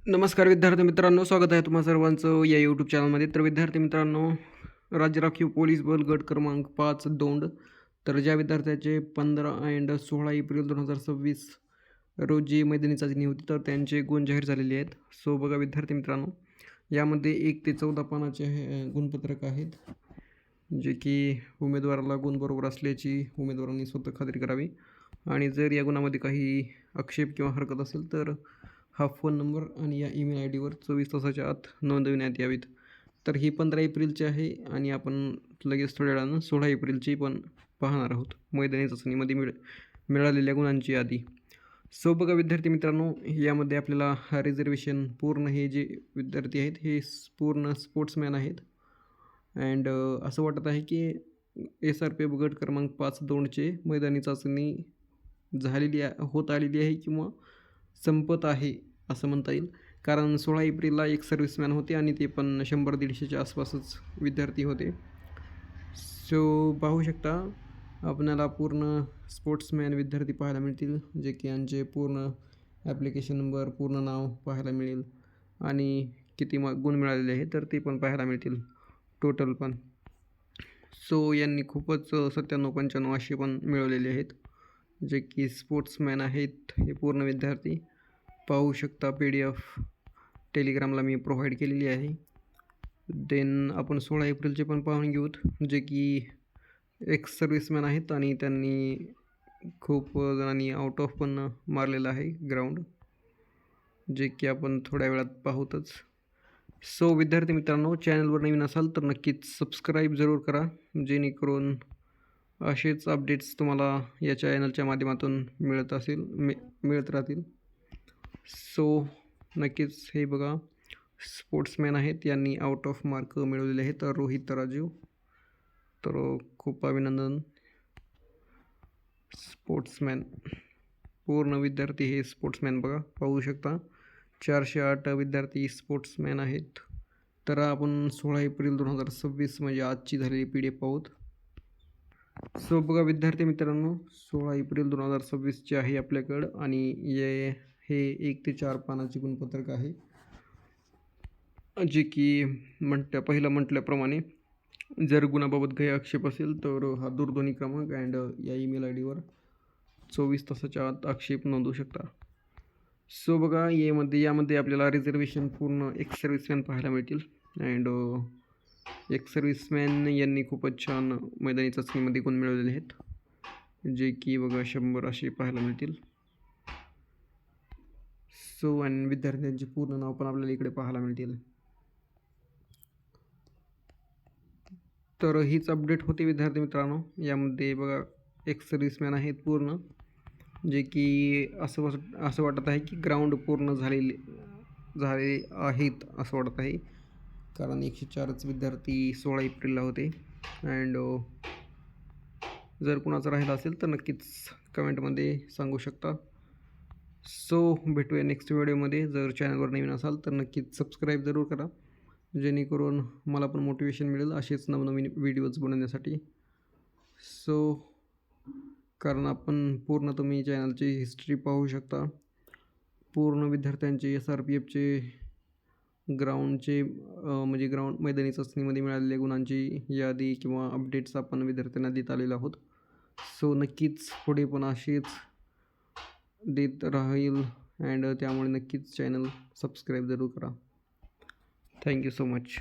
नमस्कार विद्यार्थी मित्रांनो, स्वागत आहे तुम्हा सर्वांचं या यूट्यूब चॅनलमध्ये. तर विद्यार्थी मित्रांनो, राज्य राखीव पोलीस बल गट क्रमांक 5 दौंड. तर ज्या विद्यार्थ्याचे 15 अँड 16 एप्रिल 2026 रोजी मैदानी चाचणी होती, तर त्यांचे गुण जाहीर झालेले आहेत. सो बघा विद्यार्थी मित्रांनो, यामध्ये 1 ते 14 पानाचे गुणपत्रक आहेत, जे की उमेदवाराला गुण बरोबर असल्याची उमेदवारांनी स्वतः खात्री करावी. आणि जर या गुणामध्ये काही आक्षेप किंवा हरकत असेल तर हा फोन नंबर आणि या ईमेल आय डीवर 24 तासाच्या आत नोंदविण्यात यावीत. तर ही 15 एप्रिलची आहे आणि आपण लगेच थोड्या वेळानं 16 एप्रिलची पण पाहणार आहोत, मैदानी चाचणीमध्ये मिळालेल्या गुणांची यादी. सो बघा विद्यार्थी मित्रांनो, यामध्ये आपल्याला रिझर्वेशन पूर्ण हे जे विद्यार्थी आहेत हे पूर्ण स्पोर्ट्समॅन आहेत. अँड असं वाटत आहे की SRPF गट क्रमांक 5 दौंडचे मैदानी चाचणी होत आलेली आहे किंवा संपत आहे असं म्हणता येईल. कारण 16 एप्रिलला एक सर्व्हिसमॅन होते आणि ते पण 100-150च्या आसपासच विद्यार्थी होते. सो पाहू शकता आपल्याला पूर्ण स्पोर्ट्समॅन विद्यार्थी पाहायला मिळतील, जे की यांचे पूर्ण ॲप्लिकेशन नंबर, पूर्ण नाव पाहायला मिळेल आणि किती गुण मिळालेले आहेत तर ते पण पाहायला मिळतील टोटल पण. सो यांनी खूपच 97-95 असे पण मिळवलेले आहेत, जे की स्पोर्ट्समॅन आहेत हे पूर्ण विद्यार्थी. पाहू शकता PDF टेलिग्रामला मी प्रोव्हाइड केलेली आहे. देन आपण 16 एप्रिलचे पण पाहून घेऊत, जे की एक्स सर्व्हिसमॅन आहेत आणि त्यांनी खूप जणांनी आउट ऑफ पण मारलेलं आहे ग्राउंड, जे की आपण थोड्या वेळात पाहूतच. सो विद्यार्थी मित्रांनो, चॅनलवर नवीन असाल तर नक्कीच सबस्क्राईब जरूर करा, जेणेकरून असेच अपडेट्स तुम्हाला या चॅनलच्या माध्यमातून मिळत राहतील. सो नक्कीच हे बघा, स्पोर्ट्समॅन आहेत, यांनी आउट ऑफ मार्क मिळवलेले आहेत रोहित राजू. तर खूप अभिनंदन. स्पोर्ट्समॅन पूर्ण विद्यार्थी हे स्पोर्ट्समॅन बघा, पाहू शकता 408 विद्यार्थी स्पोर्ट्समॅन आहेत. तर आपण 16 एप्रिल 2026 म्हणजे आजची झालेली PDF पाहूत. सो बघा विद्यार्थी मित्रांनो, 16 एप्रिल 2026ची आहे आपल्याकडं आणि हे 1 ते 4 पानाचे गुणपत्रक आहे, जे की पहिलं म्हटल्याप्रमाणे जर गुणाबाबत काही आक्षेप असेल तर हा दूरध्वनी क्रमांक अँड या ईमेल आय डीवर 24 तासाच्या आत आक्षेप नोंदवू शकता. सो बघा यामध्ये आपल्याला रिझर्वेशन पूर्ण एक्स सर्व्हिसमॅन पाहायला मिळतील. अँड एक्स सर्व्हिसमॅन यांनी खूपच छान मैदानी चाचणीमध्ये गुण मिळवलेले आहेत, जे की बघा 100 असे पाहायला मिळतील. सो आणि विद्यार्थ्यांचे पूर्ण नाव पण आपल्याला इकडे पाहायला मिळतील. तर हीच अपडेट होती विद्यार्थी मित्रांनो. यामध्ये बघा एक्स सर्व्हिसमॅन आहेत पूर्ण, जे की असं वाटत आहे की ग्राउंड पूर्ण झाले आहेत असं वाटत आहे, कारण 104च विद्यार्थी 16 एप्रिलला होते. अँड जर कुणाचं राहिलं असेल तर नक्कीच कमेंटमध्ये सांगू शकता. सो भेटूया नेक्स्ट व्हिडिओमध्ये. जर चॅनलवर नवीन असाल तर नक्कीच सबस्क्राईब जरूर करा, जेणेकरून मला पण मोटिवेशन मिळेल असेच नवनवीन व्हिडिओज बनवण्यासाठी. सो कारण आपण पूर्ण तुम्ही चॅनलची हिस्ट्री पाहू शकता, पूर्ण विद्यार्थ्यांचे SRPFचे ग्राउंडचे म्हणजे ग्राउंड मैदानी चाचणीमध्ये मिळालेल्या गुणांची यादी किंवा अपडेट्स आपण विद्यार्थ्यांना देत आलेलो आहोत. सो नक्कीच पुढे पण असेच देत राहील अँड त्यामुळे नक्कीच चॅनल सबस्क्राईब जरूर करा. Thank you so much.